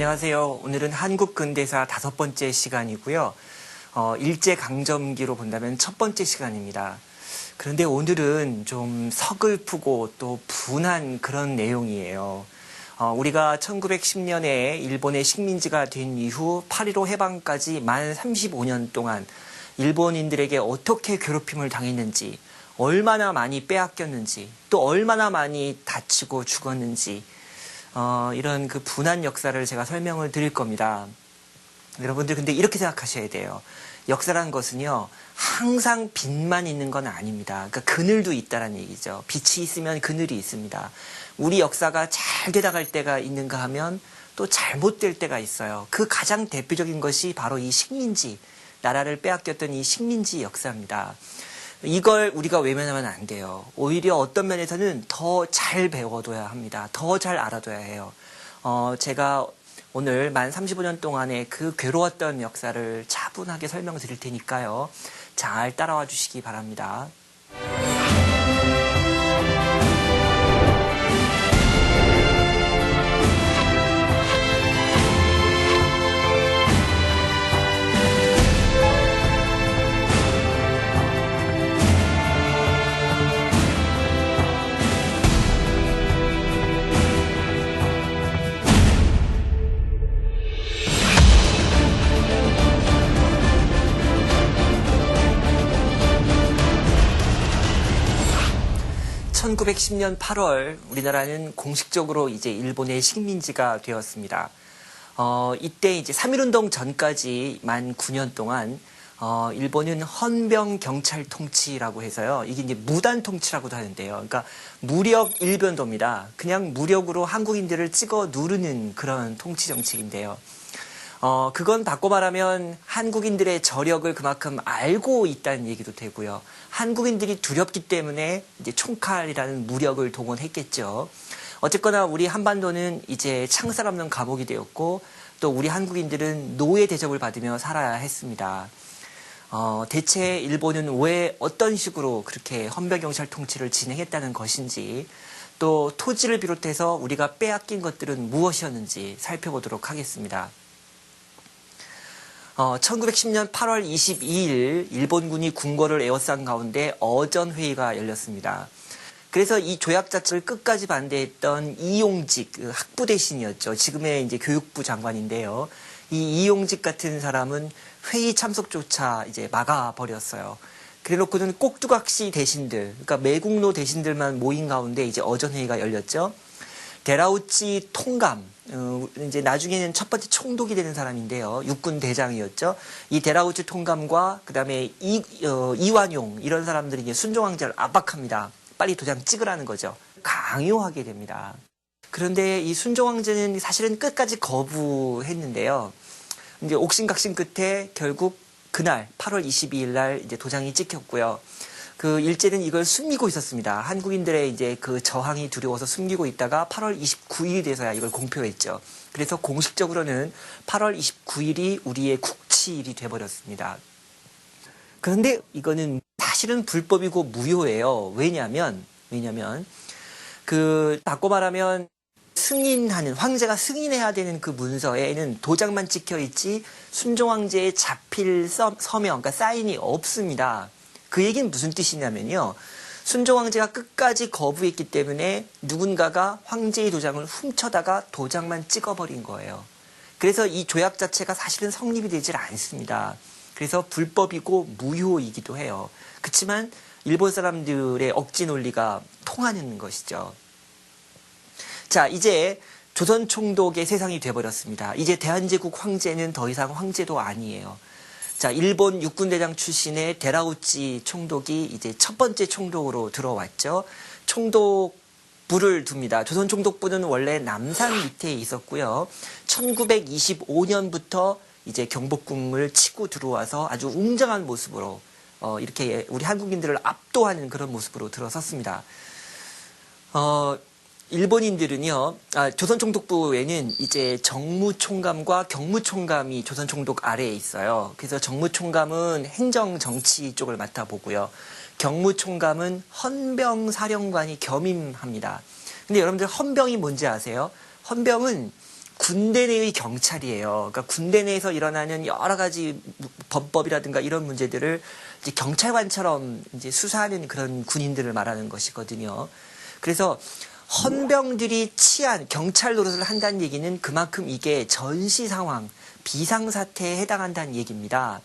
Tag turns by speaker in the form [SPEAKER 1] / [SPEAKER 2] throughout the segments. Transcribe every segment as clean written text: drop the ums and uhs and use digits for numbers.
[SPEAKER 1] 안녕하세요. 오늘은 한국 근대사 5번째 시간이고요. 일제강점기로 본다면 첫 번째 시간입니다. 그런데 오늘은 좀 서글프고 또 분한 그런 내용이에요. 우리가 1910년에 일본의 식민지가 된 이후 8.15 해방까지 만 35년 동안 일본인들에게 어떻게 괴롭힘을 당했는지, 얼마나 많이 빼앗겼는지, 또 얼마나 많이 다치고 죽었는지, 이런 그 분한 역사를 제가 설명을 드릴 겁니다. 여러분들 근데 이렇게 생각하셔야 돼요. 역사란 것은요, 항상 빛만 있는 건 아닙니다. 그러니까 그늘도 있다는 얘기죠. 빛이 있으면 그늘이 있습니다. 우리 역사가 잘 되다갈 때가 있는가 하면 또 잘못될 때가 있어요. 그 가장 대표적인 것이 바로 이 식민지, 나라를 빼앗겼던 이 식민지 역사입니다. 이걸 우리가 외면하면 안 돼요. 오히려 어떤 면에서는 더 잘 배워둬야 합니다. 더 잘 알아둬야 해요. 제가 오늘 만 35년 동안의 그 괴로웠던 역사를 차분하게 설명드릴 테니까요. 잘 따라와 주시기 바랍니다. 1910년 8월 우리나라는 공식적으로 이제 일본의 식민지가 되었습니다. 이때 이제 3.1운동 전까지 만 9년 동안 일본은 헌병 경찰 통치라고 해서요. 이게 이제 무단 통치라고도 하는데요. 그러니까 무력 일변도입니다. 그냥 무력으로 한국인들을 찍어 누르는 그런 통치 정책인데요. 그건 바꿔 말하면 한국인들의 저력을 그만큼 알고 있다는 얘기도 되고요. 한국인들이 두렵기 때문에 이제 총칼이라는 무력을 동원했겠죠. 어쨌거나 우리 한반도는 이제 창살 없는 감옥이 되었고 또 우리 한국인들은 노예 대접을 받으며 살아야 했습니다. 대체 일본은 왜 어떤 식으로 그렇게 헌병경찰 통치를 진행했다는 것인지 또 토지를 비롯해서 우리가 빼앗긴 것들은 무엇이었는지 살펴보도록 하겠습니다. 1910년 8월 22일 일본군이 궁궐을 에워싼 가운데 어전회의가 열렸습니다. 그래서 이 조약 자체를 끝까지 반대했던 이용직 학부 대신이었죠. 지금의 이제 교육부 장관인데요. 이 이용직 같은 사람은 회의 참석조차 이제 막아버렸어요. 그래놓고는 꼭두각시 대신들, 그러니까 매국노 대신들만 모인 가운데 이제 어전회의가 열렸죠. 데라우치 통감, 이제 나중에는 첫 번째 총독이 되는 사람인데요. 육군 대장이었죠. 이 데라우치 통감과 그 다음에 이완용 이런 사람들이 이제 순종왕제를 압박합니다. 빨리 도장 찍으라는 거죠. 강요하게 됩니다. 그런데 이 순종왕제는 사실은 끝까지 거부했는데요. 이제 옥신각신 끝에 결국 그날 8월 22일 날 이제 도장이 찍혔고요. 그 일제는 이걸 숨기고 있었습니다. 한국인들의 이제 그 저항이 두려워서 숨기고 있다가 8월 29일이 돼서야 이걸 공표했죠. 그래서 공식적으로는 8월 29일이 우리의 국치일이 돼버렸습니다. 그런데 이거는 사실은 불법이고 무효예요. 왜냐면 그 바꿔 말하면 승인하는 황제가 승인해야 되는 그 문서에는 도장만 찍혀 있지 순종황제의 자필 서명, 그러니까 사인이 없습니다. 그 얘기는 무슨 뜻이냐면요. 순종황제가 끝까지 거부했기 때문에 누군가가 황제의 도장을 훔쳐다가 도장만 찍어버린 거예요. 그래서 이 조약 자체가 사실은 성립이 되질 않습니다. 그래서 불법이고 무효이기도 해요. 그렇지만 일본 사람들의 억지 논리가 통하는 것이죠. 자, 이제 조선 총독의 세상이 돼버렸습니다. 이제 대한제국 황제는 더 이상 황제도 아니에요. 자, 일본 육군대장 출신의 데라우치 총독이 이제 첫 번째 총독으로 들어왔죠. 총독부를 둡니다. 조선 총독부는 원래 남산 밑에 있었고요. 1925년부터 이제 경복궁을 치고 들어와서 아주 웅장한 모습으로 이렇게 우리 한국인들을 압도하는 그런 모습으로 들어섰습니다. 일본인들은요, 조선 총독부에는 이제 정무총감과 경무총감이 조선 총독 아래에 있어요. 그래서 정무총감은 행정 정치 쪽을 맡아보고요. 경무총감은 헌병사령관이 겸임합니다. 근데 여러분들 헌병이 뭔지 아세요? 헌병은 군대 내의 경찰이에요. 그러니까 군대 내에서 일어나는 여러 가지 범법이라든가 이런 문제들을 이제 경찰관처럼 이제 수사하는 그런 군인들을 말하는 것이거든요. 그래서 헌병들이 경찰 노릇을 한다는 얘기는 그만큼 이게 전시 상황, 비상사태에 해당한다는 얘기입니다.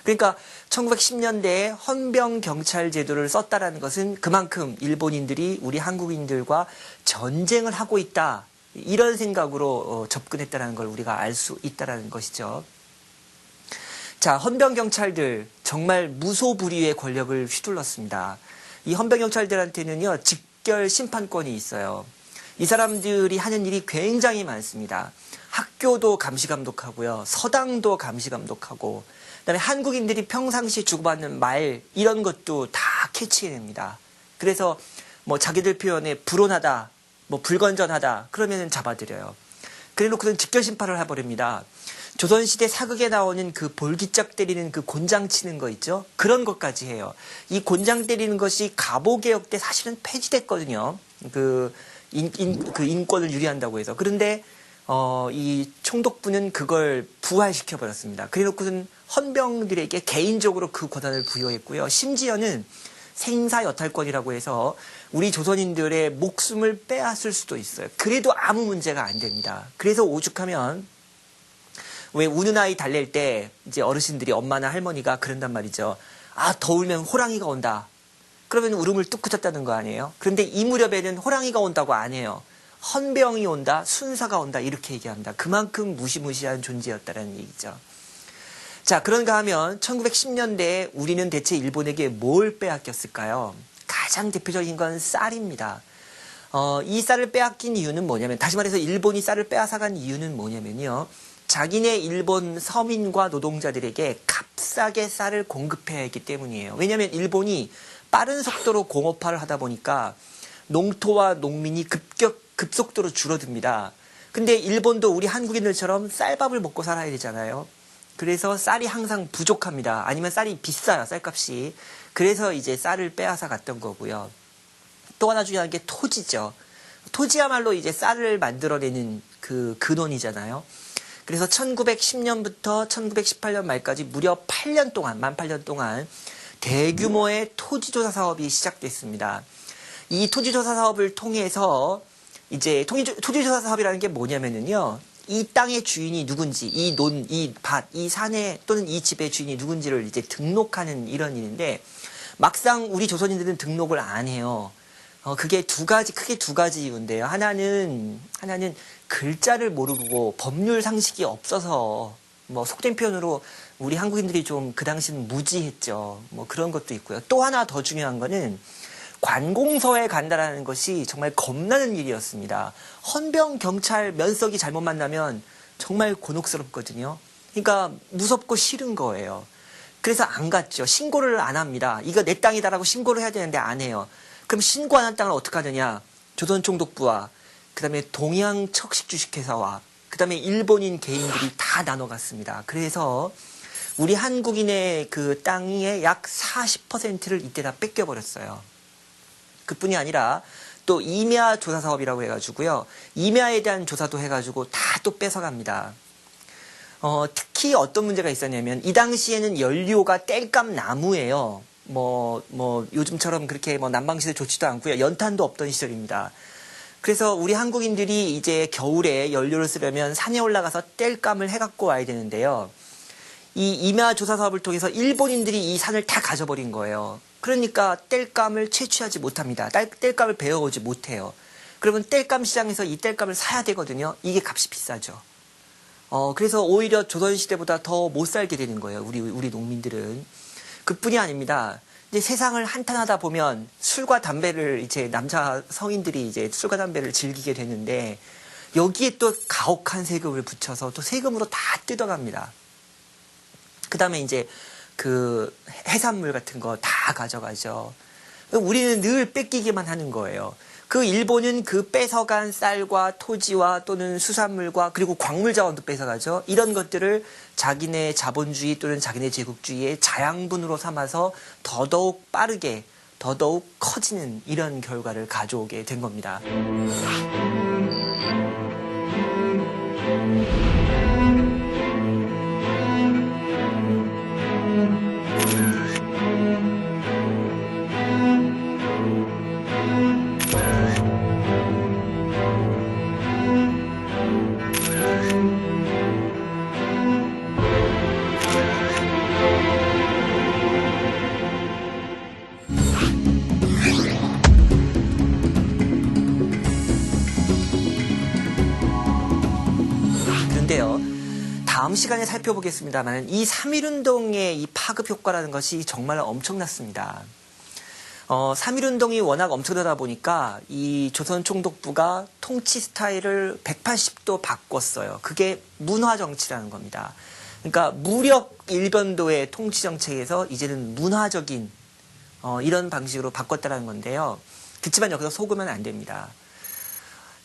[SPEAKER 1] 그러니까 1910년대에 헌병 경찰 제도를 썼다라는 것은 그만큼 일본인들이 우리 한국인들과 전쟁을 하고 있다. 이런 생각으로 접근했다는 걸 우리가 알 수 있다는 것이죠. 자, 헌병 경찰들 정말 무소불위의 권력을 휘둘렀습니다. 이 헌병 경찰들한테는요, 직결 심판권이 있어요. 이 사람들이 하는 일이 굉장히 많습니다. 학교도 감시 감독하고요, 서당도 감시 감독하고, 그다음에 한국인들이 평상시 주고받는 말 이런 것도 다 캐치해냅니다. 그래서 뭐 자기들 표현에 불온하다, 뭐 불건전하다 그러면은 잡아들여요. 그래놓고는 직결 심판을 해버립니다. 조선시대 사극에 나오는 그 볼기짝 때리는 그 곤장 치는 거 있죠? 그런 것까지 해요. 이 곤장 때리는 것이 갑오개혁 때 사실은 폐지됐거든요. 그 인권을 유리한다고 해서. 그런데 이 총독부는 그걸 부활시켜버렸습니다. 그래놓고는 헌병들에게 개인적으로 그 권한을 부여했고요. 심지어는 생사여탈권이라고 해서 우리 조선인들의 목숨을 빼앗을 수도 있어요. 그래도 아무 문제가 안 됩니다. 그래서 오죽하면 왜 우는 아이 달랠 때 이제 어르신들이 엄마나 할머니가 그런단 말이죠. 아, 더울면 호랑이가 온다. 그러면 울음을 뚝 그쳤다는 거 아니에요? 그런데 이 무렵에는 호랑이가 온다고 안 해요. 헌병이 온다, 순사가 온다 이렇게 얘기합니다. 그만큼 무시무시한 존재였다는 얘기죠. 자, 그런가 하면 1910년대에 우리는 대체 일본에게 뭘 빼앗겼을까요? 가장 대표적인 건 쌀입니다. 이 쌀을 빼앗긴 이유는 뭐냐면, 다시 말해서 일본이 쌀을 빼앗아간 이유는 뭐냐면요. 자기네 일본 서민과 노동자들에게 값싸게 쌀을 공급해야 했기 때문이에요. 왜냐하면 일본이 빠른 속도로 공업화를 하다 보니까 농토와 농민이 급속도로 줄어듭니다. 근데 일본도 우리 한국인들처럼 쌀밥을 먹고 살아야 되잖아요. 그래서 쌀이 항상 부족합니다. 아니면 쌀이 비싸요, 쌀값이. 그래서 이제 쌀을 빼앗아 갔던 거고요. 또 하나 중요한 게 토지죠. 토지야말로 이제 쌀을 만들어내는 그 근원이잖아요. 그래서 1910년부터 1918년 말까지 무려 8년 동안, 만 8년 동안 대규모의 토지조사 사업이 시작됐습니다. 이 토지조사 사업을 통해서 이제 토지조사 사업이라는 게 뭐냐면은요. 이 땅의 주인이 누군지, 이 밭, 이 산에 또는 이 집의 주인이 누군지를 이제 등록하는 이런 일인데, 막상 우리 조선인들은 등록을 안 해요. 그게 크게 두 가지 이유인데요. 하나는 글자를 모르고 법률 상식이 없어서, 뭐 속된 표현으로 우리 한국인들이 좀 그 당시는 무지했죠. 뭐 그런 것도 있고요. 또 하나 더 중요한 거는 관공서에 간다라는 것이 정말 겁나는 일이었습니다. 헌병 경찰 면석이 잘못 만나면 정말 곤혹스럽거든요. 그러니까 무섭고 싫은 거예요. 그래서 안 갔죠. 신고를 안 합니다. 이거 내 땅이다라고 신고를 해야 되는데 안 해요. 그럼 신고 안 한 땅을 어떻게 하느냐? 조선총독부와 그다음에 동양척식주식회사와 그다음에 일본인 개인들이 다 나눠 갔습니다. 그래서 우리 한국인의 그 땅의 약 40%를 이때 다 뺏겨버렸어요. 그뿐이 아니라 또 임야 조사 사업이라고 해가지고요. 임야에 대한 조사도 해가지고 다 또 뺏어갑니다. 특히 어떤 문제가 있었냐면 이 당시에는 연료가 땔감 나무예요. 요즘처럼 그렇게 난방시설 좋지도 않고요. 연탄도 없던 시절입니다. 그래서 우리 한국인들이 이제 겨울에 연료를 쓰려면 산에 올라가서 땔감을 해갖고 와야 되는데요. 이 임야 조사 사업을 통해서 일본인들이 이 산을 다 가져버린 거예요. 그러니까 땔감을 채취하지 못합니다. 땔감을 배워오지 못해요. 그러면 땔감 시장에서 이 땔감을 사야 되거든요. 이게 값이 비싸죠. 그래서 오히려 조선시대보다 더 못 살게 되는 거예요. 우리 농민들은. 그뿐이 아닙니다. 이제 세상을 한탄하다 보면 술과 담배를 이제 남자 성인들이 이제 술과 담배를 즐기게 되는데 여기에 또 가혹한 세금을 붙여서 또 세금으로 다 뜯어갑니다. 그 다음에 이제 그 해산물 같은 거 다 가져가죠. 우리는 늘 뺏기기만 하는 거예요. 그 일본은 그 뺏어간 쌀과 토지와 또는 수산물과 그리고 광물 자원도 뺏어가죠. 이런 것들을 자기네 자본주의 또는 자기네 제국주의의 자양분으로 삼아서 더더욱 빠르게 더더욱 커지는 이런 결과를 가져오게 된 겁니다. 그런데요, 다음 시간에 살펴보겠습니다만 이 3.1운동의 이 파급 효과라는 것이 정말 엄청났습니다. 3.1운동이 워낙 엄청나다 보니까 이 조선총독부가 통치 스타일을 180도 바꿨어요. 그게 문화정치라는 겁니다. 그러니까 무력 일변도의 통치 정책에서 이제는 문화적인 이런 방식으로 바꿨다는 건데요. 그렇지만 여기서 속으면 안 됩니다.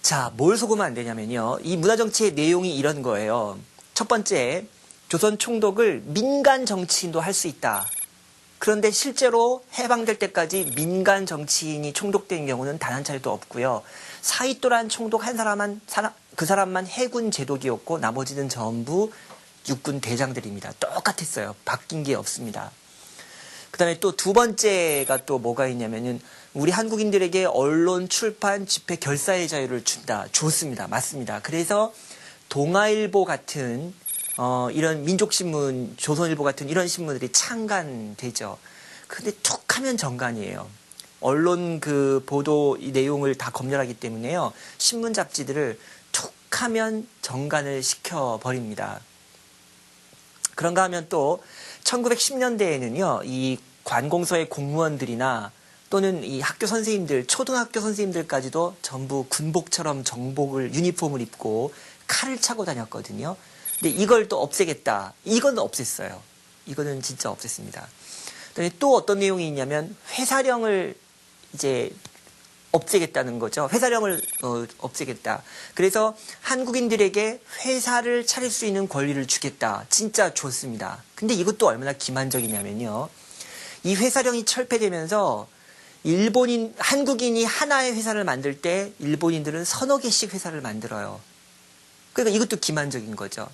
[SPEAKER 1] 자, 뭘 속으면 안 되냐면요. 이 문화정치의 내용이 이런 거예요. 첫 번째, 조선 총독을 민간 정치인도 할 수 있다. 그런데 실제로 해방될 때까지 민간 정치인이 총독된 경우는 단 한 차례도 없고요. 사이또란 총독 한 그 사람만 해군 제독이었고 나머지는 전부 육군 대장들입니다. 똑같았어요. 바뀐 게 없습니다. 그 다음에 또 두 번째가 또 뭐가 있냐면은 우리 한국인들에게 언론, 출판, 집회, 결사의 자유를 준다. 좋습니다. 맞습니다. 그래서 동아일보 같은 이런 민족신문, 조선일보 같은 이런 신문들이 창간되죠. 근데 툭 하면 정간이에요. 언론 그 보도 이 내용을 다 검열하기 때문에요. 신문 잡지들을 툭 하면 정간을 시켜버립니다. 그런가 하면 또 1910년대에는요. 이 관공서의 공무원들이나 또는 이 학교 선생님들, 초등학교 선생님들까지도 전부 군복처럼 정복을, 유니폼을 입고 칼을 차고 다녔거든요. 근데 이걸 또 없애겠다. 이건 없앴어요. 이거는 진짜 없앴습니다. 그다음에 또 어떤 내용이 있냐면 회사령을 이제 없애겠다는 거죠. 회사령을 없애겠다. 그래서 한국인들에게 회사를 차릴 수 있는 권리를 주겠다. 진짜 좋습니다. 근데 이것도 얼마나 기만적이냐면요. 이 회사령이 철폐되면서 한국인이 하나의 회사를 만들 때 일본인들은 서너 개씩 회사를 만들어요. 그러니까 이것도 기만적인 거죠.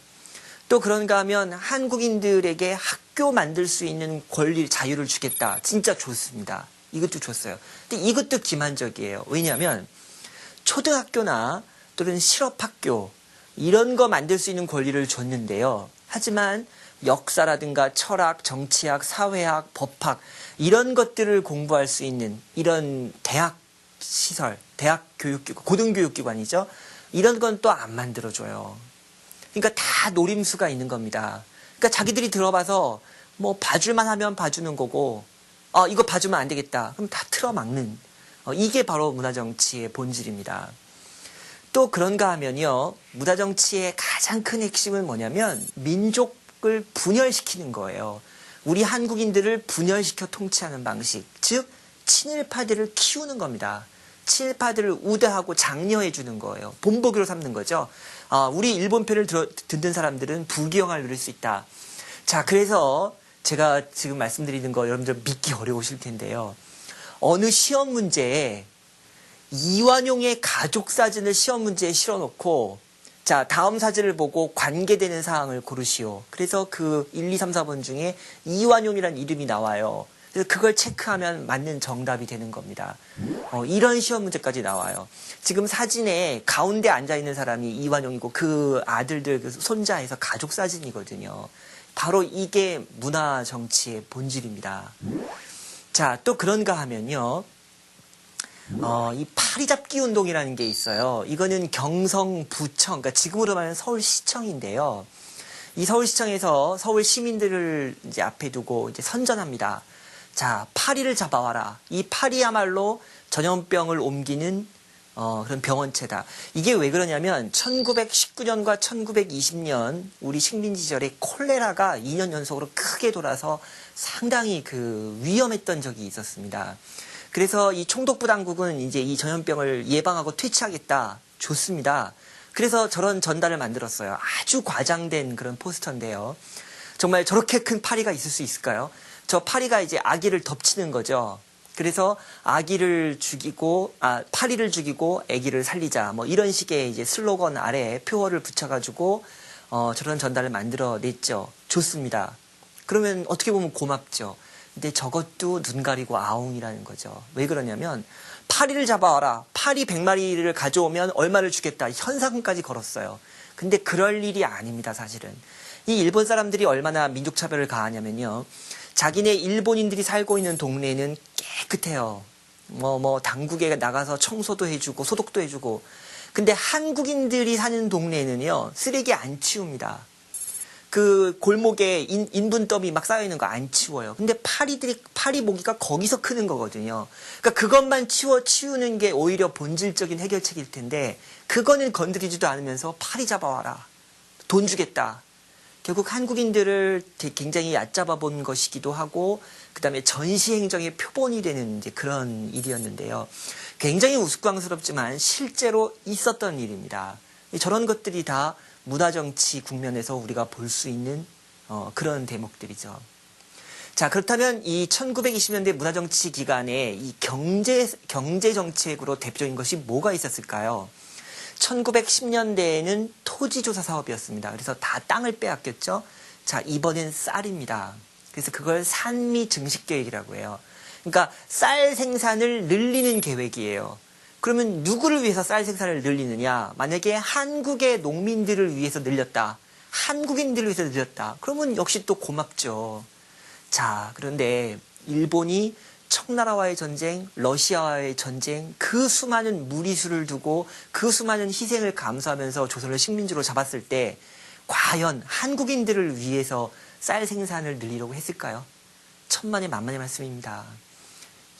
[SPEAKER 1] 또 그런가 하면 한국인들에게 학교 만들 수 있는 권리, 자유를 주겠다. 진짜 좋습니다. 이것도 줬어요. 근데 이것도 기만적이에요. 왜냐하면 초등학교나 또는 실업학교 이런 거 만들 수 있는 권리를 줬는데요. 하지만 역사라든가 철학, 정치학, 사회학, 법학 이런 것들을 공부할 수 있는 이런 대학 시설, 대학 교육기관, 고등교육기관이죠. 이런 건 또 안 만들어줘요. 그러니까 다 노림수가 있는 겁니다. 그러니까 자기들이 들어봐서 뭐 봐줄만 하면 봐주는 거고 이거 봐주면 안 되겠다. 그럼 다 틀어막는 이게 바로 문화정치의 본질입니다. 또 그런가 하면요. 문화정치의 가장 큰 핵심은 뭐냐면 민족을 분열시키는 거예요. 우리 한국인들을 분열시켜 통치하는 방식. 즉 친일파들을 키우는 겁니다. 친일파들을 우대하고 장려해 주는 거예요. 본보기로 삼는 거죠. 우리 일본 편을 듣는 사람들은 부귀영화를 누릴 수 있다. 자, 그래서 제가 지금 말씀드리는 거 여러분들 믿기 어려우실 텐데요. 어느 시험 문제에 이완용의 가족 사진을 시험 문제에 실어놓고 자, 다음 사진을 보고 관계되는 사항을 고르시오. 그래서 그 1, 2, 3, 4번 중에 이완용이라는 이름이 나와요. 그래서 그걸 체크하면 맞는 정답이 되는 겁니다. 이런 시험 문제까지 나와요. 지금 사진에 가운데 앉아있는 사람이 이완용이고 그 아들들, 그 손자에서 가족 사진이거든요. 바로 이게 문화 정치의 본질입니다. 자, 또 그런가 하면요. 이 파리잡기 운동이라는 게 있어요. 이거는 경성부청, 그러니까 지금으로 말하면 서울시청인데요. 이 서울시청에서 서울 시민들을 이제 앞에 두고 이제 선전합니다. 자, 파리를 잡아와라. 이 파리야말로 전염병을 옮기는 그런 병원체다. 이게 왜 그러냐면 1919년과 1920년 우리 식민지 시절에 콜레라가 2년 연속으로 크게 돌아서 상당히 그 위험했던 적이 있었습니다. 그래서 이 총독부 당국은 이제 이 전염병을 예방하고 퇴치하겠다. 좋습니다. 그래서 저런 전단을 만들었어요. 아주 과장된 그런 포스터인데요. 정말 저렇게 큰 파리가 있을 수 있을까요? 저 파리가 이제 아기를 덮치는 거죠. 그래서 파리를 죽이고 아기를 살리자. 뭐 이런 식의 이제 슬로건 아래에 표어를 붙여가지고 저런 전달을 만들어냈죠. 좋습니다. 그러면 어떻게 보면 고맙죠. 근데 저것도 눈 가리고 아웅이라는 거죠. 왜 그러냐면 파리를 잡아와라. 파리 100마리를 가져오면 얼마를 주겠다. 현상금까지 걸었어요. 근데 그럴 일이 아닙니다, 사실은. 이 일본 사람들이 얼마나 민족차별을 가하냐면요. 자기네 일본인들이 살고 있는 동네는 깨끗해요. 당국에 나가서 청소도 해주고 소독도 해주고. 근데 한국인들이 사는 동네는요, 쓰레기 안 치웁니다. 그 골목에 인분더미 막 쌓여있는 거 안 치워요. 근데 파리 모기가 거기서 크는 거거든요. 그러니까 그것만 치우는 게 오히려 본질적인 해결책일 텐데, 그거는 건드리지도 않으면서 파리 잡아와라. 돈 주겠다. 결국 한국인들을 굉장히 얕잡아 본 것이기도 하고, 그 다음에 전시행정의 표본이 되는 이제 그런 일이었는데요. 굉장히 우스꽝스럽지만 실제로 있었던 일입니다. 저런 것들이 다 문화정치 국면에서 우리가 볼 수 있는 그런 대목들이죠. 자, 그렇다면 이 1920년대 문화정치 기간에 이 경제정책으로 대표적인 것이 뭐가 있었을까요? 1910년대에는 토지조사 사업이었습니다. 그래서 다 땅을 빼앗겼죠. 자, 이번엔 쌀입니다. 그래서 그걸 산미 증식계획이라고 해요. 그러니까 쌀 생산을 늘리는 계획이에요. 그러면 누구를 위해서 쌀 생산을 늘리느냐? 만약에 한국의 농민들을 위해서 늘렸다. 한국인들을 위해서 늘렸다. 그러면 역시 또 고맙죠. 자, 그런데 일본이 청나라와의 전쟁, 러시아와의 전쟁, 그 수많은 무리수를 두고 그 수많은 희생을 감수하면서 조선을 식민지로 잡았을 때 과연 한국인들을 위해서 쌀 생산을 늘리려고 했을까요? 천만의 만만의 말씀입니다.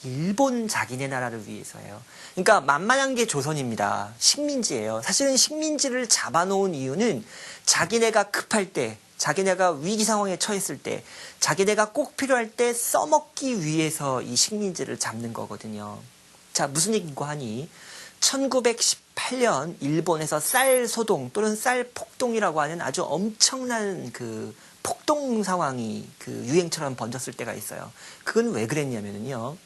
[SPEAKER 1] 일본 자기네 나라를 위해서예요. 그러니까 만만한 게 조선입니다. 식민지예요. 사실은 식민지를 잡아놓은 이유는 자기네가 급할 때, 자기네가 위기 상황에 처했을 때, 자기네가 꼭 필요할 때 써먹기 위해서 이 식민지를 잡는 거거든요. 자, 무슨 얘기인가 하니 1918년 일본에서 쌀 소동 또는 쌀 폭동이라고 하는 아주 엄청난 그 폭동 상황이 그 유행처럼 번졌을 때가 있어요. 그건 왜 그랬냐면요.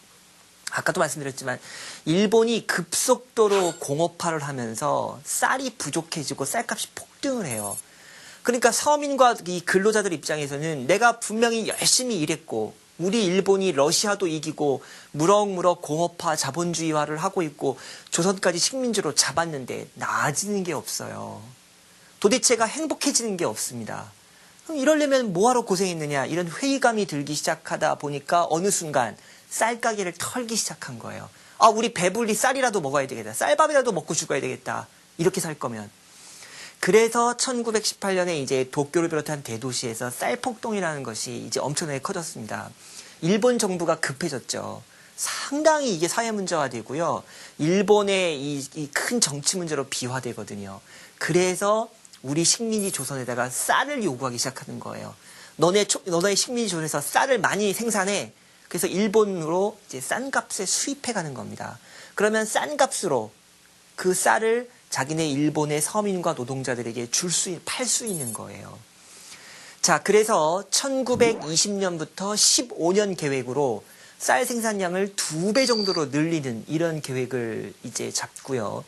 [SPEAKER 1] 아까도 말씀드렸지만 일본이 급속도로 공업화를 하면서 쌀이 부족해지고 쌀값이 폭등을 해요. 그러니까 서민과 이 근로자들 입장에서는 내가 분명히 열심히 일했고 우리 일본이 러시아도 이기고 무럭무럭 공업화 자본주의화를 하고 있고 조선까지 식민지로 잡았는데 나아지는 게 없어요. 도대체가 행복해지는 게 없습니다. 그럼 이러려면 뭐하러 고생했느냐 이런 회의감이 들기 시작하다 보니까 어느 순간 쌀 가게를 털기 시작한 거예요. 아, 우리 배불리 쌀이라도 먹어야 되겠다. 쌀밥이라도 먹고 죽어야 되겠다. 이렇게 살 거면. 그래서 1918년에 이제 도쿄를 비롯한 대도시에서 쌀폭동이라는 것이 이제 엄청나게 커졌습니다. 일본 정부가 급해졌죠. 상당히 이게 사회 문제화 되고요. 일본의 이 큰 정치 문제로 비화되거든요. 그래서 우리 식민지 조선에다가 쌀을 요구하기 시작하는 거예요. 너네 식민지 조선에서 쌀을 많이 생산해. 그래서 일본으로 이제 싼 값에 수입해 가는 겁니다. 그러면 싼 값으로 그 쌀을 자기네 일본의 서민과 노동자들에게 팔 수 있는 거예요. 자, 그래서 1920년부터 15년 계획으로 쌀 생산량을 2배 정도로 늘리는 이런 계획을 이제 잡고요.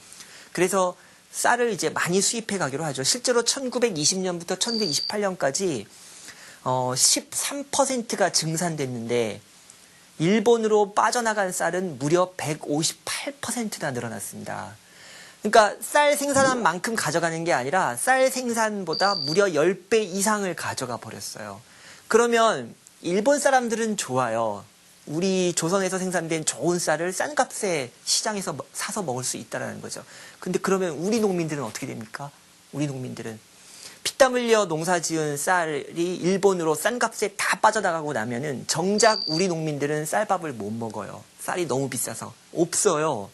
[SPEAKER 1] 그래서 쌀을 이제 많이 수입해 가기로 하죠. 실제로 1920년부터 1928년까지 13%가 증산됐는데 일본으로 빠져나간 쌀은 무려 158%나 늘어났습니다. 그러니까 쌀 생산한 만큼 가져가는 게 아니라 쌀 생산보다 무려 10배 이상을 가져가 버렸어요. 그러면 일본 사람들은 좋아요. 우리 조선에서 생산된 좋은 쌀을 싼 값에 시장에서 사서 먹을 수 있다는 거죠. 근데 그러면 우리 농민들은 어떻게 됩니까? 우리 농민들은 피땀 흘려 농사 지은 쌀이 일본으로 싼 값에 다 빠져나가고 나면은 정작 우리 농민들은 쌀밥을 못 먹어요. 쌀이 너무 비싸서. 없어요.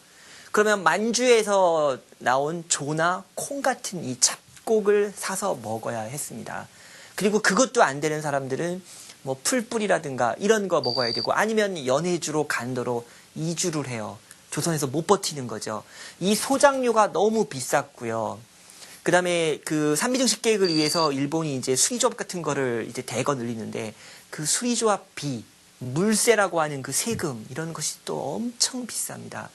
[SPEAKER 1] 그러면 만주에서 나온 조나 콩 같은 이 잡곡을 사서 먹어야 했습니다. 그리고 그것도 안 되는 사람들은 뭐 풀뿌리라든가 이런 거 먹어야 되고 아니면 연해주로 간도로 이주를 해요. 조선에서 못 버티는 거죠. 이 소장료가 너무 비쌌고요. 그 다음에 그 산미증식 계획을 위해서 일본이 이제 수리조합 같은 거를 이제 대거 늘리는데 그 수리조합비 물세라고 하는 그 세금, 이런 것이 또 엄청 비쌉니다.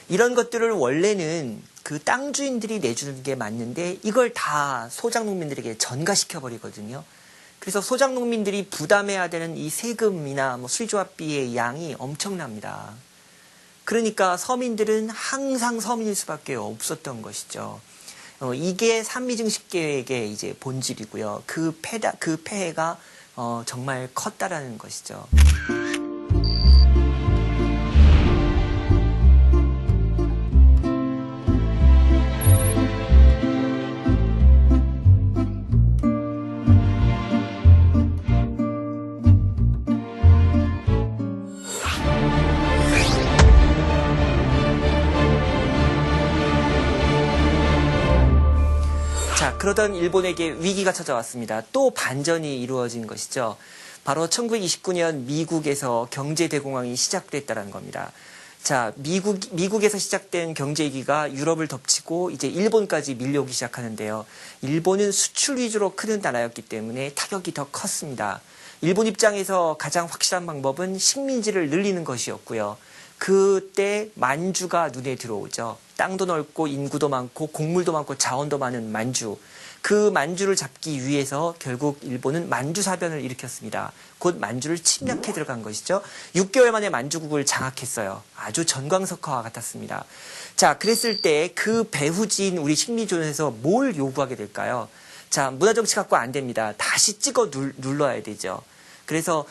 [SPEAKER 1] 이런 것들을 원래는 그 땅 주인들이 내주는 게 맞는데 이걸 다 소작 농민들에게 전가시켜 버리거든요. 그래서 소작 농민들이 부담해야 되는 이 세금이나 뭐 수리조합비의 양이 엄청납니다. 그러니까 서민들은 항상 서민일 수밖에 없었던 것이죠. 이게 산미증식 계획의 이제 본질이고요. 그 폐해가 정말 컸다라는 것이죠. 자, 그러던 일본에게 위기가 찾아왔습니다. 또 반전이 이루어진 것이죠. 바로 1929년 미국에서 경제대공황이 시작됐다는 겁니다. 자, 미국에서 시작된 경제위기가 유럽을 덮치고 이제 일본까지 밀려오기 시작하는데요. 일본은 수출 위주로 크는 나라였기 때문에 타격이 더 컸습니다. 일본 입장에서 가장 확실한 방법은 식민지를 늘리는 것이었고요. 그때 만주가 눈에 들어오죠. 땅도 넓고 인구도 많고 곡물도 많고 자원도 많은 만주. 그 만주를 잡기 위해서 결국 일본은 만주사변을 일으켰습니다. 곧 만주를 침략해 들어간 것이죠. 6개월 만에 만주국을 장악했어요. 아주 전광석화와 같았습니다. 자, 그랬을 때 그 배후지인 우리 식민지에서 뭘 요구하게 될까요? 자, 문화정치 갖고 안 됩니다. 다시 찍어 눌러야 되죠. 그래서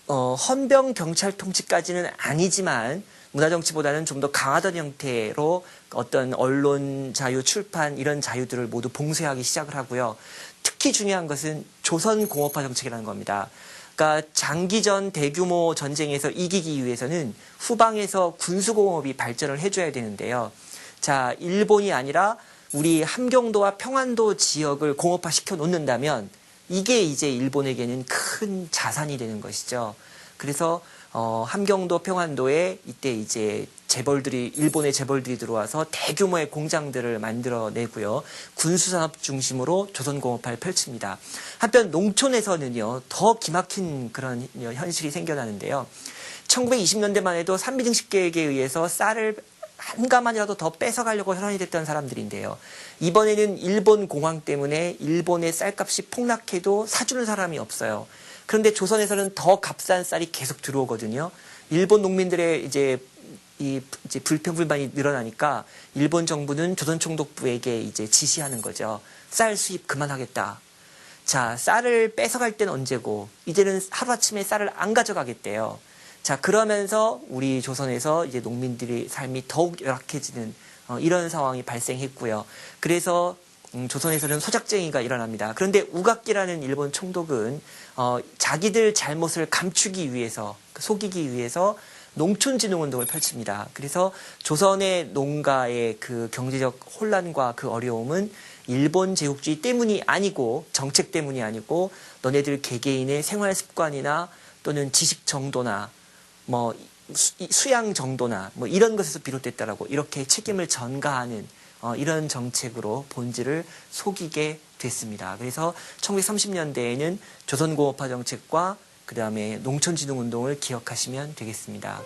[SPEAKER 1] 헌병 경찰 통치까지는 아니지만 문화정치보다는 좀 더 강화된 형태로 어떤 언론 자유, 출판 이런 자유들을 모두 봉쇄하기 시작을 하고요. 특히 중요한 것은 조선공업화 정책이라는 겁니다. 그러니까 장기전 대규모 전쟁에서 이기기 위해서는 후방에서 군수공업이 발전을 해줘야 되는데요. 자, 일본이 아니라 우리 함경도와 평안도 지역을 공업화 시켜 놓는다면 이게 이제 일본에게는 큰 자산이 되는 것이죠. 그래서 함경도, 평안도에 이때 이제 일본의 재벌들이 들어와서 대규모의 공장들을 만들어내고요. 군수산업 중심으로 조선공업화를 펼칩니다. 한편 농촌에서는요, 더 기막힌 그런 현실이 생겨나는데요. 1920년대만 해도 산미증식 계획에 의해서 쌀을 한 가만이라도 더 뺏어가려고 혈안이 됐던 사람들인데요. 이번에는 일본 공황 때문에 일본의 쌀값이 폭락해도 사주는 사람이 없어요. 그런데 조선에서는 더 값싼 쌀이 계속 들어오거든요. 일본 농민들의 이제 불평불만이 늘어나니까 일본 정부는 조선총독부에게 이제 지시하는 거죠. 쌀 수입 그만하겠다. 자, 쌀을 뺏어갈 때는 언제고 이제는 하루아침에 쌀을 안 가져가겠대요. 자, 그러면서 우리 조선에서 이제 농민들의 삶이 더욱 열악해지는 이런 상황이 발생했고요. 그래서 조선에서는 소작쟁이가 일어납니다. 그런데 우각기라는 일본 총독은 자기들 잘못을 감추기 위해서, 속이기 위해서 농촌진흥운동을 펼칩니다. 그래서 조선의 농가의 그 경제적 혼란과 그 어려움은 일본 제국주의 때문이 아니고 정책 때문이 아니고 너네들 개개인의 생활 습관이나 또는 지식 정도나 뭐 수양 정도나 뭐 이런 것에서 비롯됐다라고 이렇게 책임을 전가하는 이런 정책으로 본질을 속이게 됐습니다. 그래서 1930년대에는 조선공업화 정책과 그 다음에 농촌진흥운동을 기억하시면 되겠습니다.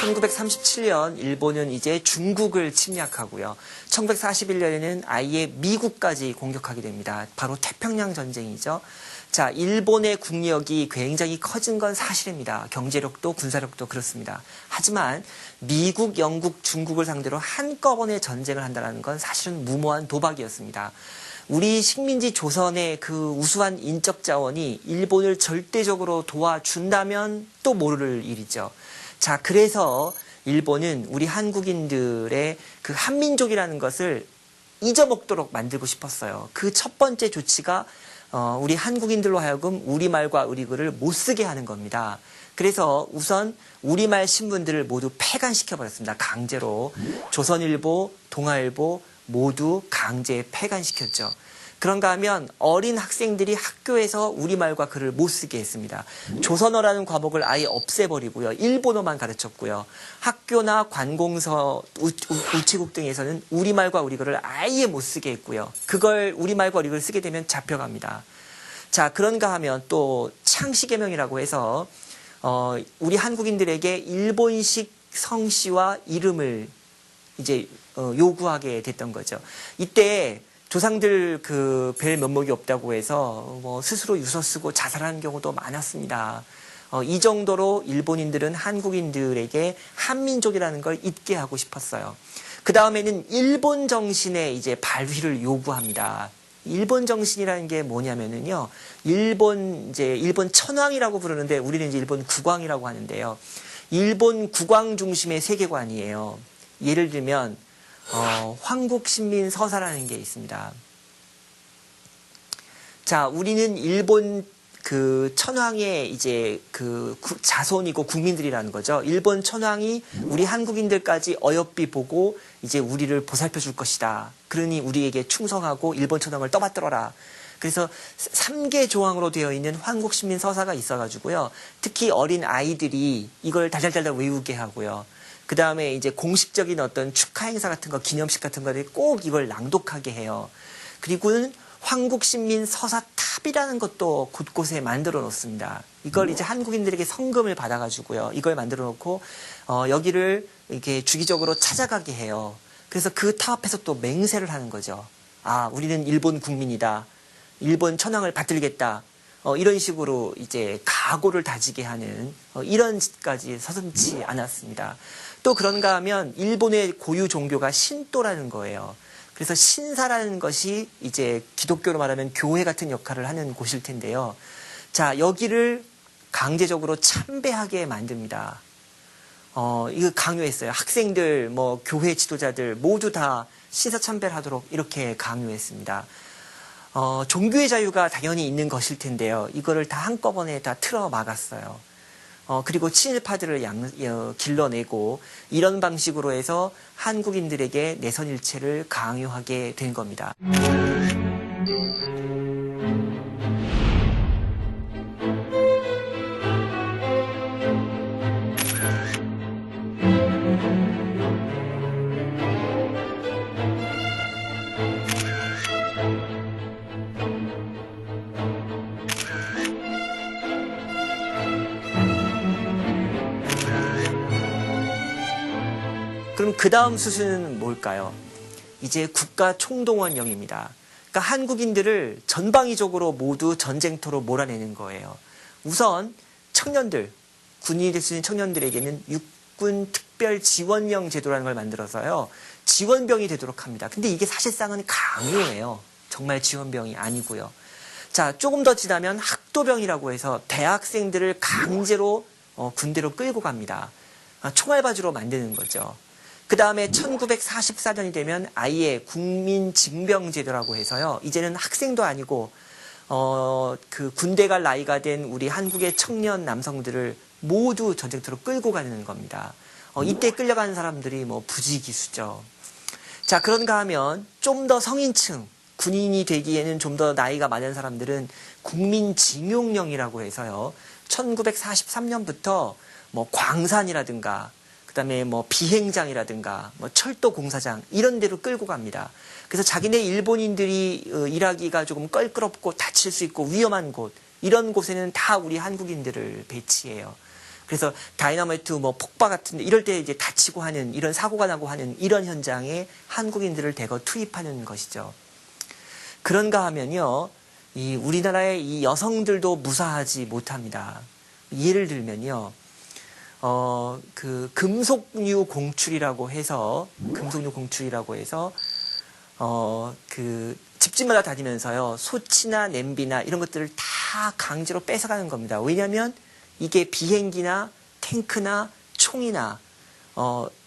[SPEAKER 1] 1937년 일본은 이제 중국을 침략하고요. 1941년에는 아예 미국까지 공격하게 됩니다. 바로 태평양 전쟁이죠. 자, 일본의 국력이 굉장히 커진 건 사실입니다. 경제력도 군사력도 그렇습니다. 하지만 미국, 영국, 중국을 상대로 한꺼번에 전쟁을 한다는 건 사실은 무모한 도박이었습니다. 우리 식민지 조선의 그 우수한 인적 자원이 일본을 절대적으로 도와준다면 또 모를 일이죠. 자, 그래서 일본은 우리 한국인들의 그 한민족이라는 것을 잊어먹도록 만들고 싶었어요. 그 첫 번째 조치가 우리 한국인들로 하여금 우리말과 우리글을 못 쓰게 하는 겁니다. 그래서 우선 우리말 신문들을 모두 폐간시켜버렸습니다. 강제로. 조선일보, 동아일보 모두 강제 폐간시켰죠. 그런가 하면 어린 학생들이 학교에서 우리말과 글을 못 쓰게 했습니다. 조선어라는 과목을 아예 없애버리고요. 일본어만 가르쳤고요. 학교나 관공서, 우체국 등에서는 우리말과 우리글을 아예 못 쓰게 했고요. 그걸 우리말과 우리글을 쓰게 되면 잡혀갑니다. 자, 그런가 하면 또 창씨개명이라고 해서 우리 한국인들에게 일본식 성씨와 이름을 이제 요구하게 됐던 거죠. 이때 조상들 별 면목이 없다고 해서 뭐 스스로 유서 쓰고 자살하는 경우도 많았습니다. 이 정도로 일본인들은 한국인들에게 한민족이라는 걸 잊게 하고 싶었어요. 그 다음에는 일본 정신의 이제 발휘를 요구합니다. 일본 정신이라는 게 뭐냐면은요, 일본 천황이라고 부르는데 우리는 이제 일본 국왕이라고 하는데요. 일본 국왕 중심의 세계관이에요. 예를 들면 황국신민서사라는 게 있습니다. 자, 우리는 일본 천황의 이제 자손이고 국민들이라는 거죠. 일본 천황이 우리 한국인들까지 어여삐 보고 이제 우리를 보살펴 줄 것이다. 그러니 우리에게 충성하고 일본 천황을 떠받들어라. 그래서 3개 조항으로 되어 있는 황국신민서사가 있어가지고요. 특히 어린 아이들이 이걸 달달달달 외우게 하고요. 그 다음에 이제 공식적인 어떤 축하 행사 같은 거, 기념식 같은 거를 꼭 이걸 낭독하게 해요. 그리고는 황국신민 서사탑이라는 것도 곳곳에 만들어 놓습니다. 이걸 이제 한국인들에게 성금을 받아가지고요. 이걸 만들어 놓고, 여기를 이렇게 주기적으로 찾아가게 해요. 그래서 그 탑 앞에서 또 맹세를 하는 거죠. 아, 우리는 일본 국민이다. 일본 천황을 받들겠다. 이런 식으로 이제 각오를 다지게 하는 이런 짓까지 서슴지 않았습니다. 또 그런가 하면 일본의 고유 종교가 신도라는 거예요. 그래서 신사라는 것이 이제 기독교로 말하면 교회 같은 역할을 하는 곳일 텐데요. 자, 여기를 강제적으로 참배하게 만듭니다. 이거 강요했어요. 학생들, 교회 지도자들 모두 다 신사 참배를 하도록 이렇게 강요했습니다. 종교의 자유가 당연히 있는 것일 텐데요. 이거를 다 한꺼번에 다 틀어 막았어요. 그리고 친일파들을 길러내고 이런 방식으로 해서 한국인들에게 내선일체를 강요하게 된 겁니다. 그럼 그 다음 수순은 뭘까요? 이제 국가 총동원령입니다. 그러니까 한국인들을 전방위적으로 모두 전쟁터로 몰아내는 거예요. 우선 청년들, 군인이 될 수 있는 청년들에게는 육군 특별 지원령 제도라는 걸 만들어서요. 지원병이 되도록 합니다. 근데 이게 사실상은 강요예요. 정말 지원병이 아니고요. 자, 조금 더 지나면 학도병이라고 해서 대학생들을 강제로 군대로 끌고 갑니다. 총알바지로 만드는 거죠. 그 다음에 1944년이 되면 아예 국민징병제도라고 해서요. 이제는 학생도 아니고 군대 갈 나이가 된 우리 한국의 청년 남성들을 모두 전쟁터로 끌고 가는 겁니다. 이때 끌려가는 사람들이 부지기수죠. 자, 그런가 하면 좀 더 성인층, 군인이 되기에는 좀 더 나이가 많은 사람들은 국민징용령이라고 해서요. 1943년부터 광산이라든가 그다음에 비행장이라든가 철도 공사장 이런 데로 끌고 갑니다. 그래서 자기네 일본인들이 일하기가 조금 껄끄럽고 다칠 수 있고 위험한 곳 이런 곳에는 다 우리 한국인들을 배치해요. 그래서 다이너마이트 폭발 같은데 이럴 때 이제 다치고 하는 이런 사고가 나고 하는 이런 현장에 한국인들을 대거 투입하는 것이죠. 그런가 하면요, 이 우리나라의 이 여성들도 무사하지 못합니다. 예를 들면요. 금속류 공출이라고 해서, 집집마다 다니면서요, 소치나 냄비나 이런 것들을 다 강제로 뺏어가는 겁니다. 왜냐면 이게 비행기나 탱크나 총이나,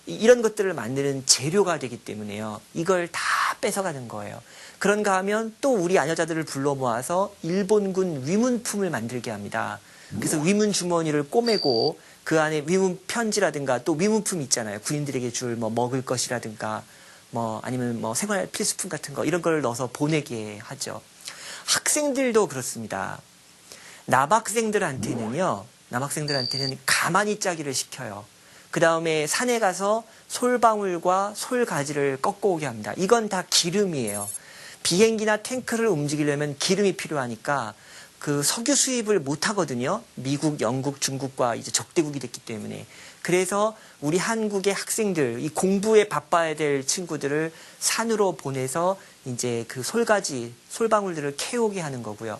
[SPEAKER 1] 이런 것들을 만드는 재료가 되기 때문에요. 이걸 다 뺏어가는 거예요. 그런가 하면 또 우리 아녀자들을 불러 모아서 일본군 위문품을 만들게 합니다. 그래서 위문 주머니를 꼬매고 그 안에 위문 편지라든가 또 위문품 있잖아요. 군인들에게 줄 뭐 먹을 것이라든가 뭐 아니면 뭐 생활 필수품 같은 거 이런 걸 넣어서 보내게 하죠. 학생들도 그렇습니다. 남학생들한테는 가만히 짜기를 시켜요. 그 다음에 산에 가서 솔방울과 솔가지를 꺾어 오게 합니다. 이건 다 기름이에요. 비행기나 탱크를 움직이려면 기름이 필요하니까 그 석유 수입을 못 하거든요. 미국, 영국, 중국과 이제 적대국이 됐기 때문에. 그래서 우리 한국의 학생들, 이 공부에 바빠야 될 친구들을 산으로 보내서 이제 그 솔가지, 솔방울들을 캐오게 하는 거고요.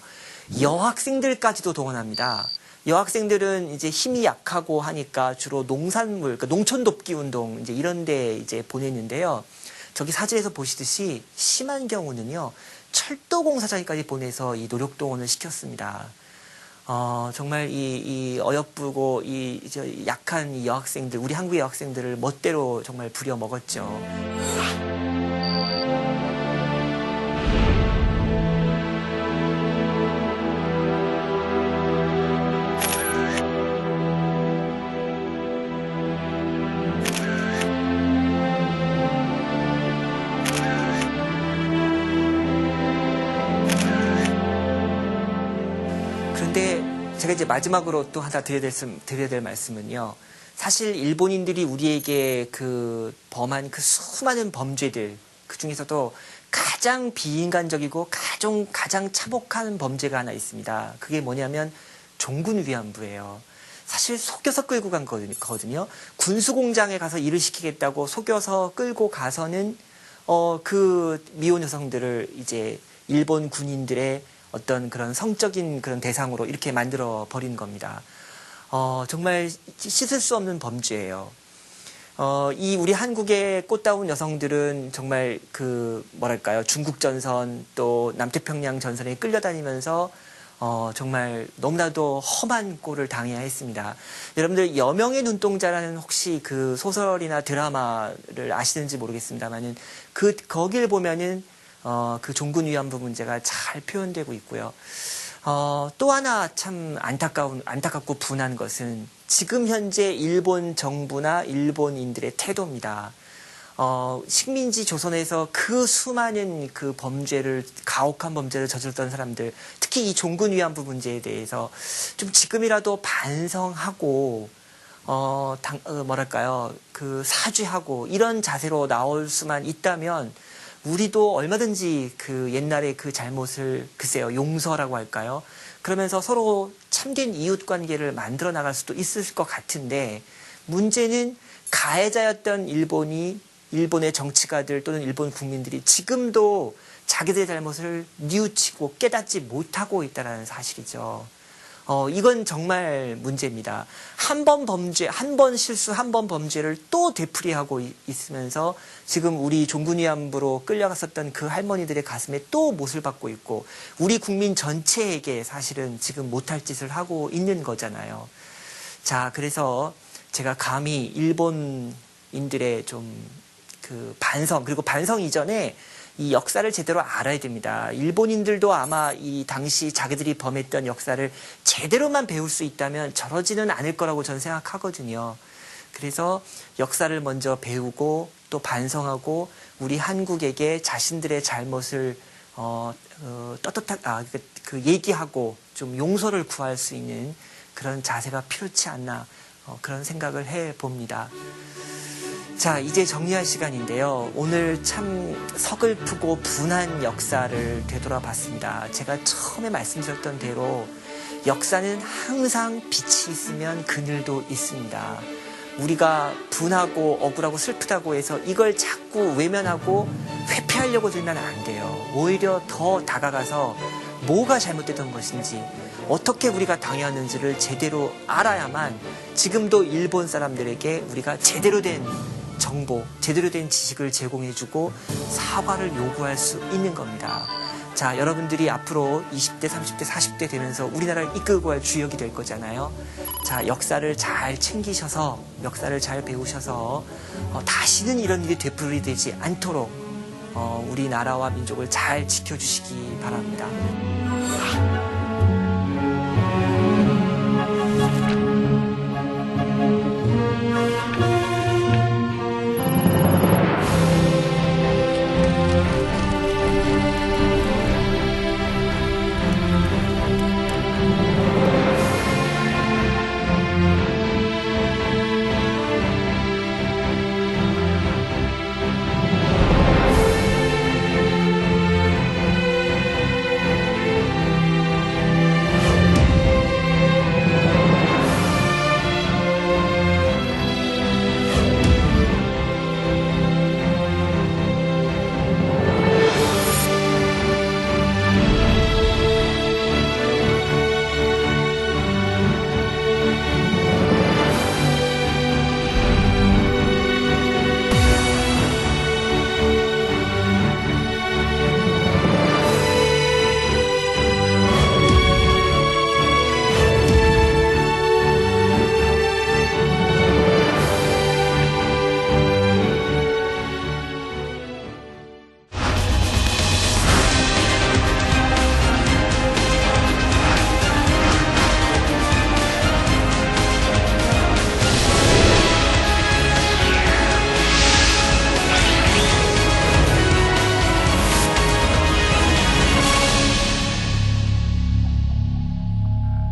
[SPEAKER 1] 여학생들까지도 동원합니다. 여학생들은 이제 힘이 약하고 하니까 주로 농산물, 그러니까 농촌 돕기 운동 이제 이런 데 이제 보냈는데요. 저기 사진에서 보시듯이 심한 경우는요. 철도 공사장까지 보내서 이 노력 동원을 시켰습니다. 정말 이 어여쁘고 이 약한 이 여학생들, 우리 한국의 여학생들을 멋대로 정말 부려먹었죠. 그런데 제가 이제 마지막으로 또 하나 드려야 될 말씀은요. 사실 일본인들이 우리에게 그 범한 그 수많은 범죄들, 그 중에서도 가장 비인간적이고 가장 참혹한 범죄가 하나 있습니다. 그게 뭐냐면 종군 위안부예요. 사실 속여서 끌고 간 거거든요. 군수공장에 가서 일을 시키겠다고 속여서 끌고 가서는 그 미혼 여성들을 이제 일본 군인들의 어떤 그런 성적인 그런 대상으로 이렇게 만들어 버린 겁니다. 정말 씻을 수 없는 범죄예요. 이 우리 한국의 꽃다운 여성들은 정말 그 뭐랄까요, 중국 전선 또 남태평양 전선에 끌려다니면서 정말 너무나도 험한 꼴을 당해야 했습니다. 여러분들 여명의 눈동자라는 혹시 그 소설이나 드라마를 아시는지 모르겠습니다만은 거기를 보면은 그 종군 위안부 문제가 잘 표현되고 있고요. 또 하나 참 안타깝고 분한 것은 지금 현재 일본 정부나 일본인들의 태도입니다. 식민지 조선에서 그 수많은 그 가혹한 범죄를 저질렀던 사람들, 특히 이 종군 위안부 문제에 대해서 좀 지금이라도 반성하고, 뭐랄까요, 그 사죄하고 이런 자세로 나올 수만 있다면 우리도 얼마든지 그 옛날의 그 잘못을 글쎄요, 용서라고 할까요? 그러면서 서로 참된 이웃 관계를 만들어 나갈 수도 있을 것 같은데 문제는 가해자였던 일본의 정치가들 또는 일본 국민들이 지금도 자기들의 잘못을 뉘우치고 깨닫지 못하고 있다는 사실이죠. 이건 정말 문제입니다. 한 번 실수, 한 번 범죄를 또 되풀이하고 있으면서 지금 우리 종군 위안부로 끌려갔었던 그 할머니들의 가슴에 또 못을 박고 있고 우리 국민 전체에게 사실은 지금 못할 짓을 하고 있는 거잖아요. 자, 그래서 제가 감히 일본인들의 좀 그 반성, 그리고 반성 이전에 이 역사를 제대로 알아야 됩니다. 일본인들도 아마 이 당시 자기들이 범했던 역사를 제대로만 배울 수 있다면 저러지는 않을 거라고 저는 생각하거든요. 그래서 역사를 먼저 배우고 또 반성하고 우리 한국에게 자신들의 잘못을 얘기하고 좀 용서를 구할 수 있는 그런 자세가 필요치 않나 그런 생각을 해봅니다. 자, 이제 정리할 시간인데요. 오늘 참 서글프고 분한 역사를 되돌아봤습니다. 제가 처음에 말씀드렸던 대로 역사는 항상 빛이 있으면 그늘도 있습니다. 우리가 분하고 억울하고 슬프다고 해서 이걸 자꾸 외면하고 회피하려고 들면 안 돼요. 오히려 더 다가가서 뭐가 잘못됐던 것인지 어떻게 우리가 당했는지를 제대로 알아야만 지금도 일본 사람들에게 우리가 제대로 된 정보, 제대로 된 지식을 제공해주고 사과를 요구할 수 있는 겁니다. 자, 여러분들이 앞으로 20대, 30대, 40대 되면서 우리나라를 이끌고 갈 주역이 될 거잖아요. 자, 역사를 잘 챙기셔서, 역사를 잘 배우셔서 다시는 이런 일이 되풀이되지 않도록 우리나라와 민족을 잘 지켜주시기 바랍니다.